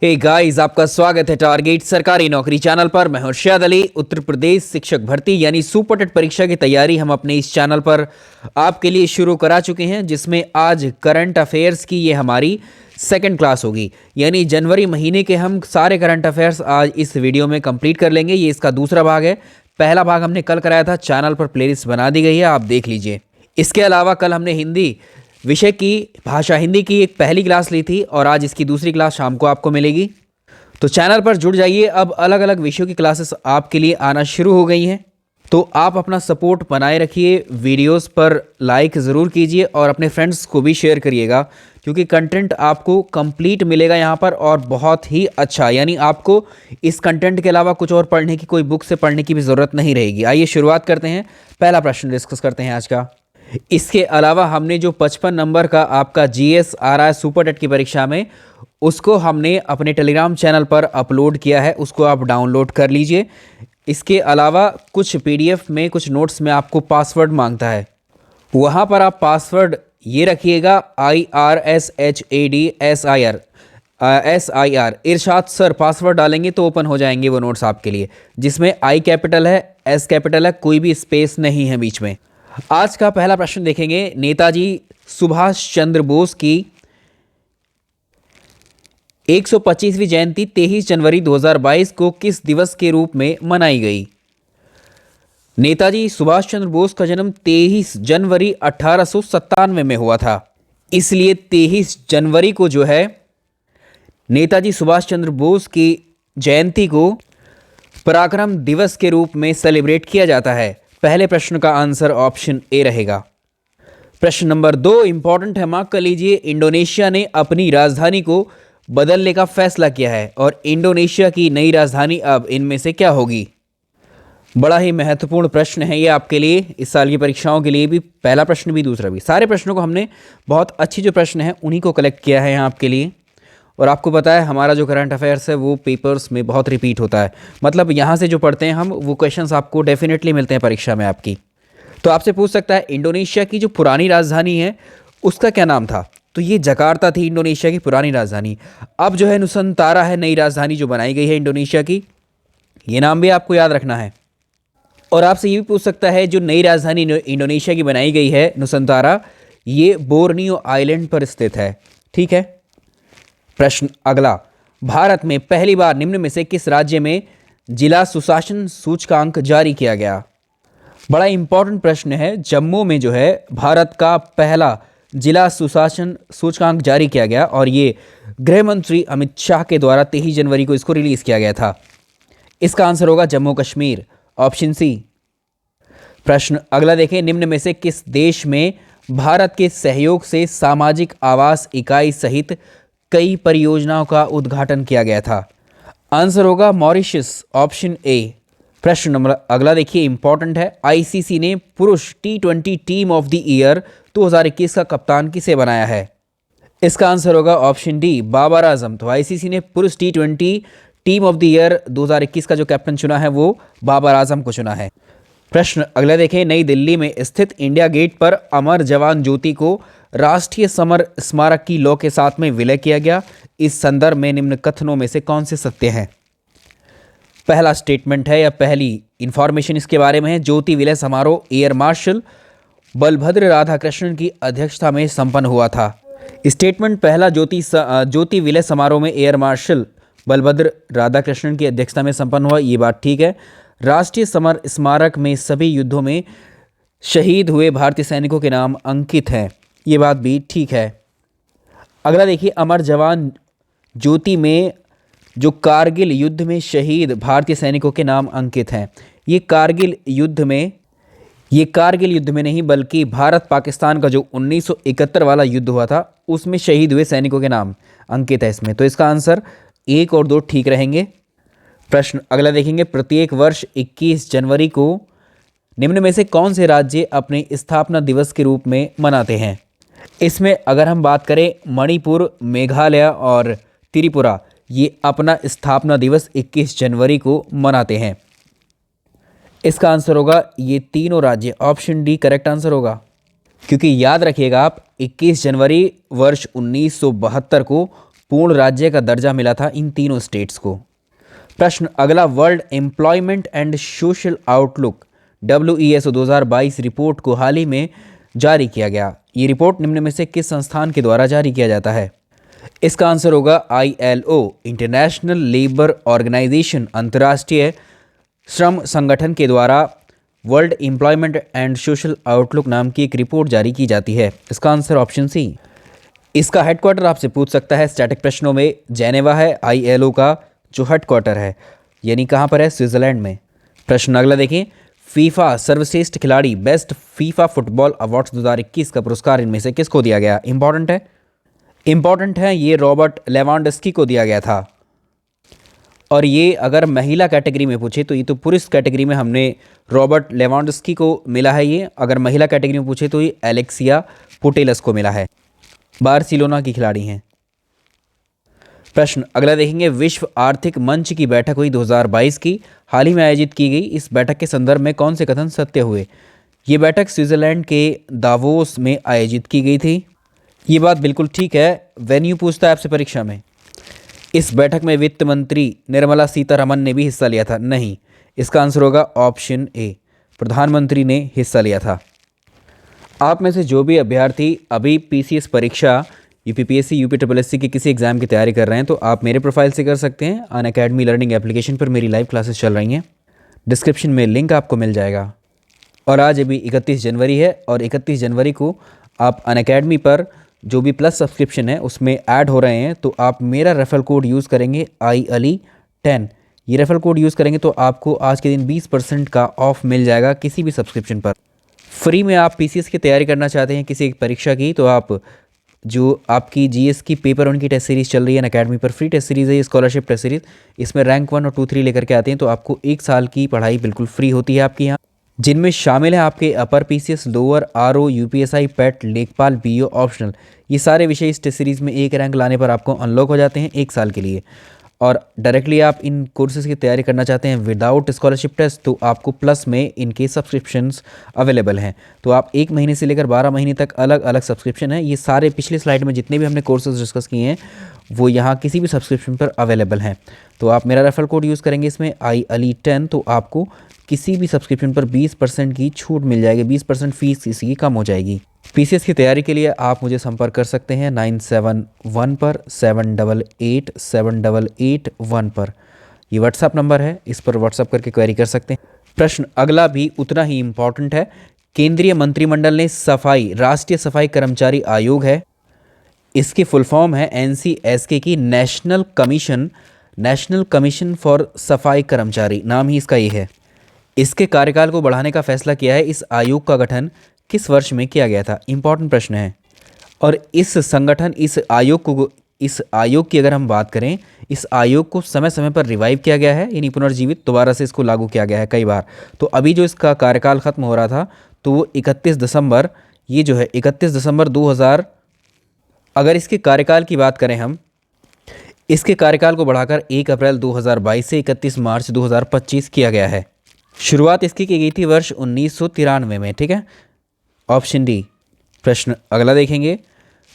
Hey guys, आपका स्वागत है टारगेट सरकारी नौकरी चैनल पर। मैं हर्षद अली। उत्तर प्रदेश शिक्षक भर्ती यानी सुपर टेट परीक्षा की तैयारी हम अपने इस चैनल पर आपके लिए शुरू करा चुके हैं, जिसमें आज करंट अफेयर्स की ये हमारी सेकंड क्लास होगी। यानी जनवरी महीने के हम सारे करंट अफेयर्स आज इस वीडियो में कंप्लीट कर लेंगे। ये इसका दूसरा भाग है। पहला भाग हमने कल कराया था, चैनल पर प्लेलिस्ट बना दी गई है, आप देख लीजिए। इसके अलावा कल हमने हिंदी विषय की भाषा हिंदी की एक पहली क्लास ली थी और आज इसकी दूसरी क्लास शाम को आपको मिलेगी। तो चैनल पर जुड़ जाइए। अब अलग अलग विषयों की क्लासेस आपके लिए आना शुरू हो गई हैं, तो आप अपना सपोर्ट बनाए रखिए। वीडियोस पर लाइक ज़रूर कीजिए और अपने फ्रेंड्स को भी शेयर करिएगा, क्योंकि कंटेंट आपको कंप्लीट मिलेगा यहाँ पर और बहुत ही अच्छा। यानी आपको इस कंटेंट के अलावा कुछ और पढ़ने की, कोई बुक से पढ़ने की भी ज़रूरत नहीं रहेगी। आइए शुरुआत करते हैं। पहला प्रश्न डिस्कस करते हैं आज का। इसके अलावा हमने जो 55 नंबर का आपका जीएस आ रहा है सुपर टेट की परीक्षा में, उसको हमने अपने टेलीग्राम चैनल पर अपलोड किया है, उसको आप डाउनलोड कर लीजिए। इसके अलावा कुछ पीडीएफ में, कुछ नोट्स में आपको पासवर्ड मांगता है, वहाँ पर आप पासवर्ड ये रखिएगा IRSHADSIR इरशाद सर पासवर्ड डालेंगे तो ओपन हो जाएंगे वो नोट्स आपके लिए, जिसमें आई कैपिटल है, एस कैपिटल है, कोई भी स्पेस नहीं है बीच में। आज का पहला प्रश्न देखेंगे। नेताजी सुभाष चंद्र बोस की 125वीं जयंती 23 जनवरी 2022 को किस दिवस के रूप में मनाई गई? नेताजी सुभाष चंद्र बोस का जन्म 23 जनवरी 1897 में हुआ था, इसलिए 23 जनवरी को जो है नेताजी सुभाष चंद्र बोस की जयंती को पराक्रम दिवस के रूप में सेलिब्रेट किया जाता है। पहले प्रश्न का आंसर ऑप्शन ए रहेगा। प्रश्न नंबर 2 इंपॉर्टेंट है, मार्क कर लीजिए। इंडोनेशिया ने अपनी राजधानी को बदलने का फैसला किया है और इंडोनेशिया की नई राजधानी अब इनमें से क्या होगी? बड़ा ही महत्वपूर्ण प्रश्न है ये आपके लिए, इस साल की परीक्षाओं के लिए भी। पहला प्रश्न भी, दूसरा भी, सारे प्रश्नों को हमने बहुत अच्छी जो प्रश्न है उन्हीं को कलेक्ट किया है यहाँ आपके लिए। और आपको पता है हमारा जो करंट अफेयर्स है वो पेपर्स में बहुत रिपीट होता है, मतलब यहाँ से जो पढ़ते हैं हम वो क्वेश्चंस आपको डेफिनेटली मिलते हैं परीक्षा में आपकी। तो आपसे पूछ सकता है इंडोनेशिया की जो पुरानी राजधानी है उसका क्या नाम था? तो ये जकार्ता थी इंडोनेशिया की पुरानी राजधानी। अब जो है नुसंतारा है नई राजधानी जो बनाई गई है इंडोनेशिया की, ये नाम भी आपको याद रखना है। और आपसे ये भी पूछ सकता है जो नई राजधानी इंडोनेशिया की बनाई गई है नुसंतारा, ये बोर्नियो आइलैंड पर स्थित है। ठीक है। प्रश्न अगला, भारत में पहली बार निम्न में से किस राज्य में जिला सुशासन सूचकांक जारी किया गया? बड़ा इंपॉर्टेंट प्रश्न है। जम्मू में जो है भारत का पहला जिला सुशासन सूचकांक जारी किया गया और ये गृह मंत्री अमित शाह के द्वारा 23 जनवरी को इसको रिलीज किया गया था। इसका आंसर होगा जम्मू कश्मीर, ऑप्शन सी। प्रश्न अगला देखें। निम्न में से किस देश में भारत के सहयोग से सामाजिक आवास इकाई सहित कई परियोजनाओं का उद्घाटन किया गया था? आंसर होगा मॉरिशस, ऑप्शन ए। प्रश्न नंबर अगला देखिए, इंपॉर्टेंट है। आईसीसी ने पुरुष T20 team of the year 2021 का कप्तान किसे बनाया है? इसका आंसर होगा ऑप्शन डी, बाबर आजम। तो आईसीसी ने पुरुष T20 team of the year 2021 का जो कैप्टन चुना है वो बाबर आजम को चुना है। प्रश्न अगला देखें। नई दिल्ली में स्थित इंडिया गेट पर अमर जवान ज्योति को राष्ट्रीय समर स्मारक की लौ के साथ में विलय किया गया। इस संदर्भ में निम्न कथनों में से कौन से सत्य हैं? पहला स्टेटमेंट है या पहली इंफॉर्मेशन इसके बारे में है, ज्योति विलय समारोह एयर मार्शल बलभद्र राधाकृष्णन की अध्यक्षता में संपन्न हुआ था। स्टेटमेंट पहला, ज्योति विलय समारोह में एयर मार्शल बलभद्र राधाकृष्णन की अध्यक्षता में संपन्न हुआ, ये बात ठीक है। राष्ट्रीय समर स्मारक में सभी युद्धों में शहीद हुए भारतीय सैनिकों के नाम अंकित हैं, ये बात भी ठीक है। अगला देखिए, अमर जवान ज्योति में जो कारगिल युद्ध में शहीद भारतीय सैनिकों के नाम अंकित हैं। ये कारगिल युद्ध में नहीं बल्कि भारत पाकिस्तान का जो 1971 वाला युद्ध हुआ था उसमें शहीद हुए सैनिकों के नाम अंकित है इसमें। तो इसका आंसर 1 और 2 ठीक रहेंगे। प्रश्न अगला देखेंगे। प्रत्येक वर्ष 21 जनवरी को निम्न में से कौन से राज्य अपने स्थापना दिवस के रूप में मनाते हैं? इसमें अगर हम बात करें मणिपुर, मेघालय और त्रिपुरा, ये अपना स्थापना दिवस 21 जनवरी को मनाते हैं। इसका आंसर होगा ये तीनों राज्य, ऑप्शन डी करेक्ट आंसर होगा। क्योंकि याद रखिएगा आप 21 जनवरी वर्ष 1972 को पूर्ण राज्य का दर्जा मिला था इन तीनों स्टेट्स को। प्रश्न अगला, world employment and social outlook WESO 2022 report को हाल ही में जारी किया गया। ये रिपोर्ट निम्न में से किस संस्थान के द्वारा जारी किया जाता है? इसका आंसर होगा ILO, इंटरनेशनल लेबर ऑर्गेनाइजेशन, अंतर्राष्ट्रीय श्रम संगठन के द्वारा world employment and social outlook नाम की एक रिपोर्ट जारी की जाती है। इसका आंसर ऑप्शन सी। इसका हेडक्वार्टर आपसे पूछ सकता है स्टैटिक प्रश्नों में। जेनेवा है ILO का जो हेडक्वार्टर है, यानी कहाँ पर है? स्विट्जरलैंड में। प्रश्न अगला देखिए, फीफा सर्वश्रेष्ठ खिलाड़ी बेस्ट फीफा फुटबॉल अवार्ड्स 2021 का पुरस्कार इनमें से किसको दिया गया? इंपॉर्टेंट है, ये रॉबर्ट लेवांडस्की को दिया गया था। और ये अगर महिला कैटेगरी में पूछे तो ये तो पुरुष कैटेगरी में हमने रॉबर्ट लेवांडस्की को मिला है। ये अगर महिला कैटेगरी में पूछे तो ये एलेक्सिया पुटेलस को मिला है, बार्सिलोना की खिलाड़ी हैं। प्रश्न अगला देखेंगे, विश्व आर्थिक मंच की बैठक हुई 2022 की, हाल ही में आयोजित की गई। इस बैठक के संदर्भ में कौन से कथन सत्य हुए? ये बैठक स्विट्जरलैंड के दावोस में आयोजित की गई थी। ये बात बिल्कुल ठीक है। वेन्यू पूछता है आपसे परीक्षा में। इस बैठक में वित्त मंत्री निर्मला सीतारमन ने भी हिस्सा लिया था? नहीं, इसका आंसर होगा ऑप्शन ए, प्रधानमंत्री ने हिस्सा लिया था। आप में से जो भी अभ्यर्थी अभी PCS परीक्षा, UPPSC, UPSSC के किसी एग्जाम की तैयारी कर रहे हैं तो आप मेरे प्रोफाइल से कर सकते हैं। अनअकैडमी लर्निंग एप्लीकेशन पर मेरी लाइव क्लासेस चल रही हैं, डिस्क्रिप्शन में लिंक आपको मिल जाएगा। और आज अभी 31 जनवरी है और 31 जनवरी को आप अनअकैडमी पर जो भी प्लस सब्सक्रिप्शन है उसमें ऐड हो रहे हैं, तो आप मेरा रेफरल कोड यूज़ करेंगे IALI10। ये रेफरल कोड यूज़ करेंगे तो आपको आज के दिन 20% का ऑफ मिल जाएगा किसी भी सब्सक्रिप्शन पर। फ्री में आप PCS की तैयारी करना चाहते हैं किसी एक परीक्षा की, तो आप जो आपकी GS की पेपर उनकी टेस्ट सीरीज़ चल रही है अनअकैडमी पर, फ्री टेस्ट सीरीज़ है ये, स्कॉलरशिप टेस्ट सीरीज़। इसमें रैंक 1 और 2, 3 लेकर के आते हैं, तो आपको 1 साल की पढ़ाई बिल्कुल फ्री होती है आपकी यहाँ, जिनमें शामिल है आपके अपर PCS, lower RO, UPSI, PET, लेखपाल, BO ऑप्शनल। ये सारे विषय इस टेस्ट सीरीज़ में 1 रैंक लाने पर आपको अनलॉक हो जाते हैं 1 साल के लिए। और डायरेक्टली आप इन कोर्सेज़ की तैयारी करना चाहते हैं विदाउट स्कॉलरशिप टेस्ट, तो आपको प्लस में इनके सब्सक्रिप्शंस अवेलेबल हैं। तो आप 1 महीने से लेकर 12 महीने तक अलग अलग सब्सक्रिप्शन है। ये सारे पिछले स्लाइड में जितने भी हमने कोर्सेज डिस्कस किए हैं वो यहाँ किसी भी सब्सक्रिप्शन पर अवेलेबल हैं। तो आप मेरा रेफरल कोड यूज़ करेंगे इसमें IALI10, तो आपको किसी भी सब्सक्रिप्शन पर 20% की छूट मिल जाएगी, 20% फीस इसी की कम हो जाएगी। PCS की तैयारी के लिए आप मुझे संपर्क कर सकते हैं 971 पर 7887881 पर। ये व्हाट्सएप नंबर है, इस पर व्हाट्सएप करके क्वेरी कर सकते हैं। प्रश्न अगला भी उतना ही इम्पॉर्टेंट है। केंद्रीय मंत्रिमंडल ने राष्ट्रीय सफाई कर्मचारी आयोग है, इसकी फुल फॉर्म है NCSK की, नेशनल कमीशन फॉर सफाई कर्मचारी, नाम ही इसका ये है। इसके कार्यकाल को बढ़ाने का फैसला किया है। इस आयोग का गठन किस वर्ष में किया गया था? इंपॉर्टेंट प्रश्न है। और इस आयोग की अगर हम बात करें, इस आयोग को समय समय पर रिवाइव किया गया है, यानी पुनर्जीवित दोबारा से इसको लागू किया गया है कई बार। तो अभी जो इसका कार्यकाल ख़त्म हो रहा था तो वो 31 दिसंबर 2000, अगर इसके कार्यकाल की बात करें हम, इसके कार्यकाल को बढ़ाकर 1 अप्रैल 2022 से 31 मार्च 2025 किया गया है। शुरुआत इसकी की गई थी वर्ष 1993 में, ठीक है, ऑप्शन डी। प्रश्न अगला देखेंगे,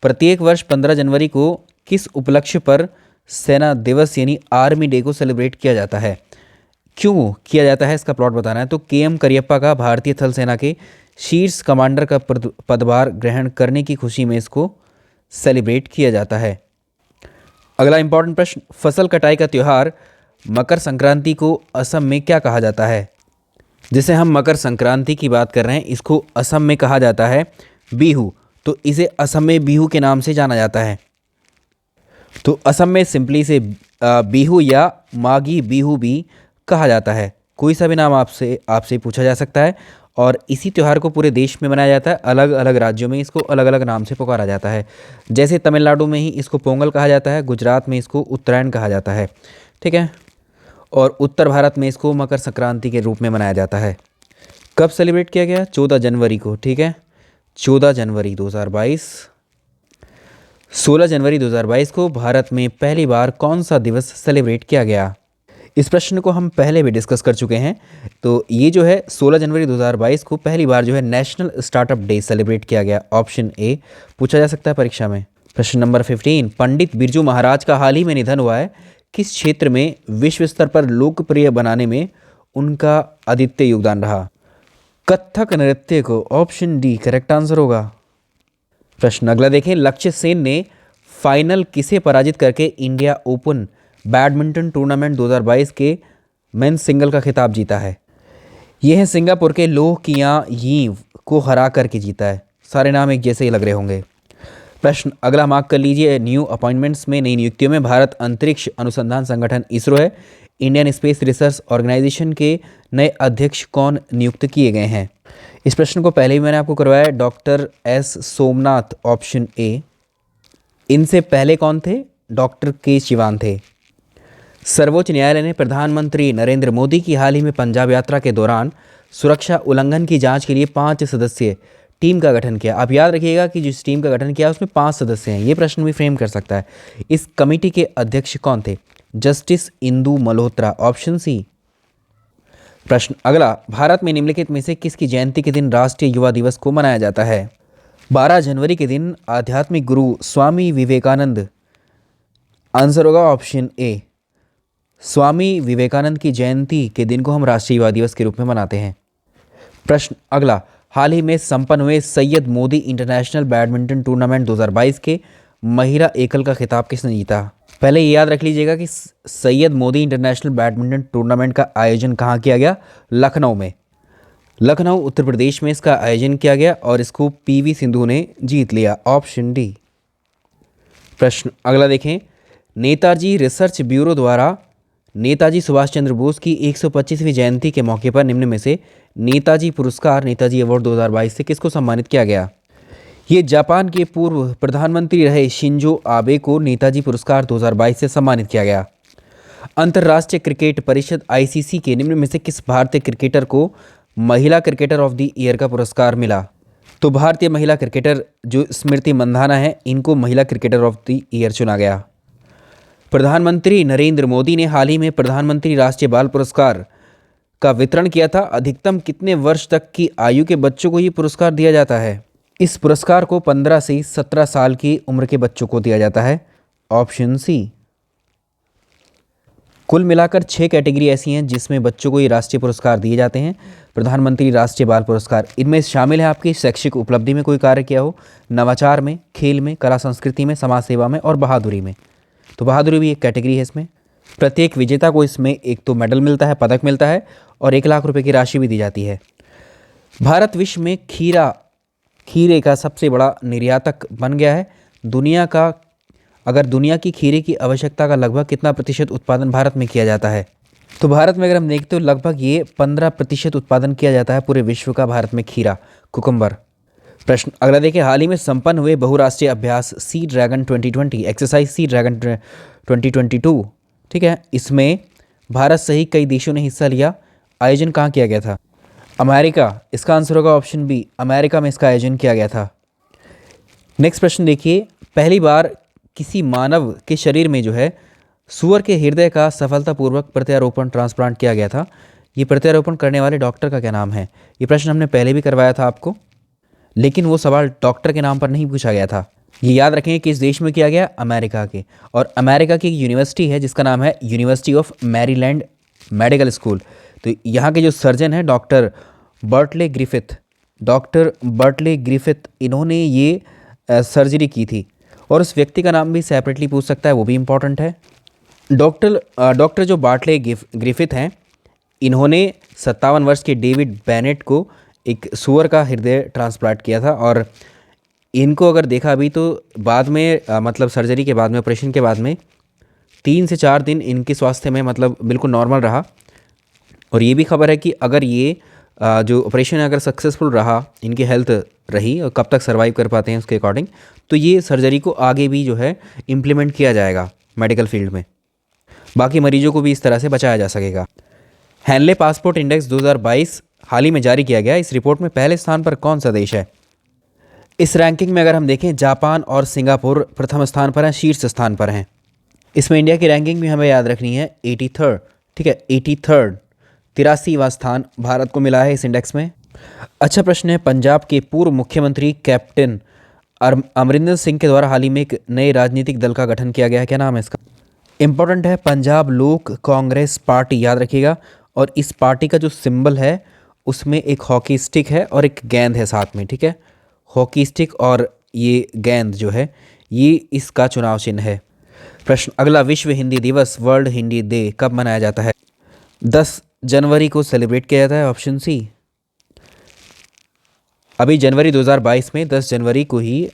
प्रत्येक वर्ष 15 जनवरी को किस उपलक्ष्य पर सेना दिवस यानी आर्मी डे को सेलिब्रेट किया जाता है? क्यों किया जाता है इसका प्लॉट बताना है। तो KM करियप्पा का भारतीय थल सेना के शीर्ष कमांडर का पदभार ग्रहण करने की खुशी में इसको सेलिब्रेट किया जाता है। अगला इंपॉर्टेंट प्रश्न, फसल कटाई का त्यौहार मकर संक्रांति को असम में क्या कहा जाता है? जिसे हम मकर संक्रांति की बात कर रहे हैं, इसको असम में कहा जाता है बिहू। तो इसे असम में बिहू के नाम से जाना जाता है। तो असम में सिंपली से बिहू या मागी बिहू भी कहा जाता है। कोई सा भी नाम आपसे पूछा जा सकता है। और इसी त्यौहार को पूरे देश में मनाया जाता है। अलग अलग राज्यों में इसको अलग अलग नाम से पुकारा जाता है। जैसे तमिलनाडु में ही इसको पोंगल कहा जाता है, गुजरात में इसको उत्तरायण कहा जाता है, ठीक है, और उत्तर भारत में इसको मकर संक्रांति के रूप में मनाया जाता है। कब सेलिब्रेट किया गया? 14 जनवरी को, ठीक है, 14 जनवरी 2022। 16 जनवरी 2022 को भारत में पहली बार कौन सा दिवस सेलिब्रेट किया गया? इस प्रश्न को हम पहले भी डिस्कस कर चुके हैं। तो ये जो है 16 जनवरी 2022 को पहली बार जो है नेशनल स्टार्टअप डे सेलिब्रेट किया गया। ऑप्शन ए पूछा जा सकता है परीक्षा में। प्रश्न नंबर 15, पंडित बिरजू महाराज का हाल ही में निधन हुआ है। किस क्षेत्र में विश्व स्तर पर लोकप्रिय बनाने में उनका अद्वितीय योगदान रहा? कथक नृत्य को। ऑप्शन डी करेक्ट आंसर होगा। प्रश्न अगला देखें, लक्ष्य सेन ने फाइनल किसे पराजित करके इंडिया ओपन बैडमिंटन टूर्नामेंट 2022 के मेंस सिंगल का खिताब जीता है? यह है सिंगापुर के लो किया यीव को हरा करके जीता है। सारे नाम एक जैसे ही लग रहे होंगे। प्रश्न अगला मार्क कर लीजिए, न्यू अपॉइंटमेंट्स में, नई नियुक्तियों में भारत अंतरिक्ष अनुसंधान संगठन इसरो है, इंडियन स्पेस रिसर्च ऑर्गेनाइजेशन के नए अध्यक्ष कौन नियुक्त किए गए हैं? इस प्रश्न को पहले ही मैंने आपको करवाया, doctor S Somnath, option A. इनसे पहले कौन थे? डॉक्टर के शिवान थे। सर्वोच्च न्यायालय ने प्रधानमंत्री नरेंद्र मोदी की हाल ही में पंजाब यात्रा के दौरान सुरक्षा उल्लंघन की जांच के लिए 5 सदस्यीय टीम का गठन किया। आप याद रखिएगा कि जिस टीम का गठन किया उसमें 5 सदस्य हैं। ये प्रश्न भी फ्रेम कर सकता है। इस कमेटी के अध्यक्ष कौन थे? Justice Indu Malhotra, option C. प्रश्न अगला, भारत में निम्नलिखित में से किसकी जयंती के दिन राष्ट्रीय युवा दिवस को मनाया जाता है? 12 जनवरी के दिन आध्यात्मिक गुरु स्वामी विवेकानंद। आंसर होगा ऑप्शन ए। स्वामी विवेकानंद की जयंती के दिन को हम राष्ट्रीय युवा दिवस के रूप में मनाते हैं। प्रश्न अगला, हाल ही में संपन्न हुए Syed Modi international badminton tournament 2022 के महिला एकल का खिताब किसने जीता? पहले ये याद रख लीजिएगा कि Syed Modi international badminton tournament का आयोजन कहाँ किया गया? लखनऊ में। लखनऊ उत्तर प्रदेश में इसका आयोजन किया गया और इसको पीवी सिंधु ने जीत लिया। Option D. प्रश्न अगला देखें, नेताजी रिसर्च ब्यूरो द्वारा नेताजी सुभाष चंद्र बोस की 125वीं जयंती के मौके पर निम्न में से नेताजी पुरस्कार, नेताजी अवार्ड 2022 से किसको सम्मानित किया गया? ये जापान के पूर्व प्रधानमंत्री रहे शिंजो आबे को नेताजी पुरस्कार 2022 से सम्मानित किया गया। अंतर्राष्ट्रीय क्रिकेट परिषद आईसीसी के निम्न में से किस भारतीय क्रिकेटर को महिला क्रिकेटर ऑफ द ईयर का पुरस्कार मिला? तो भारतीय महिला क्रिकेटर जो स्मृति मंधाना है, इनको महिला क्रिकेटर ऑफ द ईयर चुना गया। प्रधानमंत्री नरेंद्र मोदी ने हाल ही में प्रधानमंत्री राष्ट्रीय बाल पुरस्कार का वितरण किया था। अधिकतम कितने वर्ष तक की आयु के बच्चों को ये पुरस्कार दिया जाता है? इस पुरस्कार को 15 से 17 साल की उम्र के बच्चों को दिया जाता है। Option C. कुल मिलाकर 6 कैटेगरी ऐसी हैं जिसमें बच्चों को ये राष्ट्रीय पुरस्कार दिए जाते हैं। प्रधानमंत्री राष्ट्रीय बाल पुरस्कार इनमें शामिल है आपकी शैक्षिक उपलब्धि में कोई कार्य किया हो, नवाचार में, खेल में, कला संस्कृति में, समाज सेवा में और बहादुरी में। तो बहादुरी भी एक कैटेगरी है इसमें। प्रत्येक विजेता को इसमें एक तो मेडल मिलता है, पदक मिलता है और 1 लाख रुपए की राशि भी दी जाती है। भारत विश्व में खीरे का सबसे बड़ा निर्यातक बन गया है। अगर दुनिया की खीरे की आवश्यकता का लगभग कितना प्रतिशत उत्पादन भारत में किया जाता है? तो भारत में अगर हम देखते हो लगभग ये 15% उत्पादन किया जाता है पूरे विश्व का भारत में खीरा, कुकुम्बर। प्रश्न अगला देखिए, हाल ही में संपन्न हुए बहुराष्ट्रीय अभ्यास sea dragon 2020, exercise sea dragon 2022, ठीक है, इसमें भारत सहित कई देशों ने हिस्सा लिया। आयोजन कहाँ किया गया था? अमेरिका। इसका आंसर होगा ऑप्शन बी, अमेरिका में इसका आयोजन किया गया था। नेक्स्ट प्रश्न देखिए, पहली बार किसी मानव के शरीर में जो है सूअर के हृदय का सफलतापूर्वक प्रत्यारोपण ट्रांसप्लांट किया गया था। ये प्रत्यारोपण करने वाले डॉक्टर का क्या नाम है? ये प्रश्न हमने पहले भी करवाया था आपको, लेकिन वो सवाल डॉक्टर के नाम पर नहीं पूछा गया था। ये याद रखें कि इस देश में किया गया अमेरिका के, और अमेरिका की एक यूनिवर्सिटी है जिसका नाम है university of Maryland medical school. तो यहाँ के जो सर्जन हैं डॉक्टर बर्टले ग्रिफिथ, इन्होंने ये सर्जरी की थी। और उस व्यक्ति का नाम भी सेपरेटली पूछ सकता है, वो भी इम्पॉर्टेंट है। डॉक्टर जो बार्टले ग्रिफिथ हैं, इन्होंने 57 वर्ष के डेविड बेनेट को एक सूअर का हृदय ट्रांसप्लांट किया था। और इनको अगर देखा अभी तो बाद में मतलब सर्जरी के बाद में, ऑपरेशन के बाद में 3 से 4 दिन इनके स्वास्थ्य में मतलब बिल्कुल नॉर्मल रहा। और ये भी खबर है कि अगर ये जो ऑपरेशन अगर सक्सेसफुल रहा, इनकी हेल्थ रही और कब तक सर्वाइव कर पाते हैं उसके अकॉर्डिंग, तो ये सर्जरी को आगे भी जो है इम्प्लीमेंट किया जाएगा मेडिकल फील्ड में। बाकी मरीजों को भी इस तरह से बचाया जा सकेगा। हैनले पासपोर्ट इंडेक्स 2022 हाल ही में जारी किया गया। इस रिपोर्ट में पहले स्थान पर कौन सा देश है? इस रैंकिंग में अगर हम देखें, जापान और सिंगापुर प्रथम स्थान पर हैं, शीर्ष स्थान पर हैं। इसमें इंडिया की रैंकिंग भी हमें याद रखनी है, 83rd, ठीक है, 83rd, 83वां स्थान भारत को मिला है इस इंडेक्स में। अच्छा प्रश्न है, पंजाब के पूर्व मुख्यमंत्री कैप्टन अमरिंदर सिंह के द्वारा हाल ही में एक नए राजनीतिक दल का गठन किया गया है, क्या नाम है इसका? इम्पोर्टेंट है, पंजाब लोक कांग्रेस पार्टी, याद रखिएगा। और इस पार्टी का जो सिंबल है उसमें एक हॉकी स्टिक है और एक गेंद है साथ में, ठीक है। हॉकी स्टिक और ये गेंद जो है ये इसका चुनाव चिन्ह है। प्रश्न अगला, विश्व हिंदी दिवस वर्ल्ड हिंदी डे कब मनाया जाता है? 10 जनवरी को सेलिब्रेट किया जाता है, ऑप्शन सी। अभी जनवरी 2022 में 10 जनवरी को ही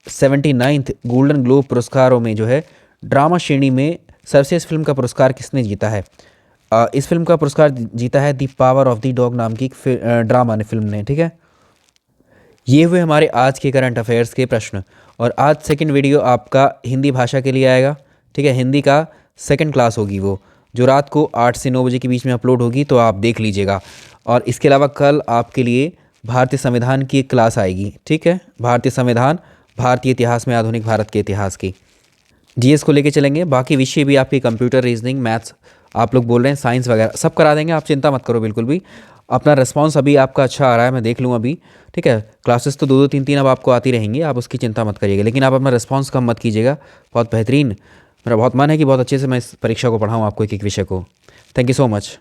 79th गोल्डन ग्लोब पुरस्कारों में जो है ड्रामा श्रेणी में सर्वश्रेष्ठ फिल्म का पुरस्कार किसने जीता है? इस फिल्म का पुरस्कार जीता है the power of the dog नाम की ड्रामा ने फिल्म ने, ठीक है। ये हुए हमारे आज के करंट अफेयर्स के प्रश्न। और आज सेकंड वीडियो आपका हिंदी भाषा के लिए आएगा, ठीक है। हिंदी का सेकंड क्लास होगी वो, जो रात को 8 से 9 बजे के बीच में अपलोड होगी, तो आप देख लीजिएगा। और इसके अलावा कल आपके लिए भारतीय संविधान की एक क्लास आएगी, ठीक है। भारतीय संविधान, भारतीय इतिहास में आधुनिक भारत के इतिहास की जीएस को लेके चलेंगे। बाकी विषय भी आपके कंप्यूटर, रीजनिंग, मैथ्स, आप लोग बोल रहे हैं साइंस वगैरह सब करा देंगे, आप चिंता मत करो बिल्कुल भी। अपना रिस्पांस अभी आपका अच्छा आ रहा है, मैं देख लूँ अभी, ठीक है। क्लासेस तो 2-2 3-3 अब आपको आती रहेंगी, आप उसकी चिंता मत करिएगा, लेकिन आप अपना रिस्पांस कम मत कीजिएगा। बहुत बेहतरीन, मेरा बहुत मन है कि बहुत अच्छे से मैं इस परीक्षा को पढ़ाऊँ आपको, एक एक विषय को। Thank you so much.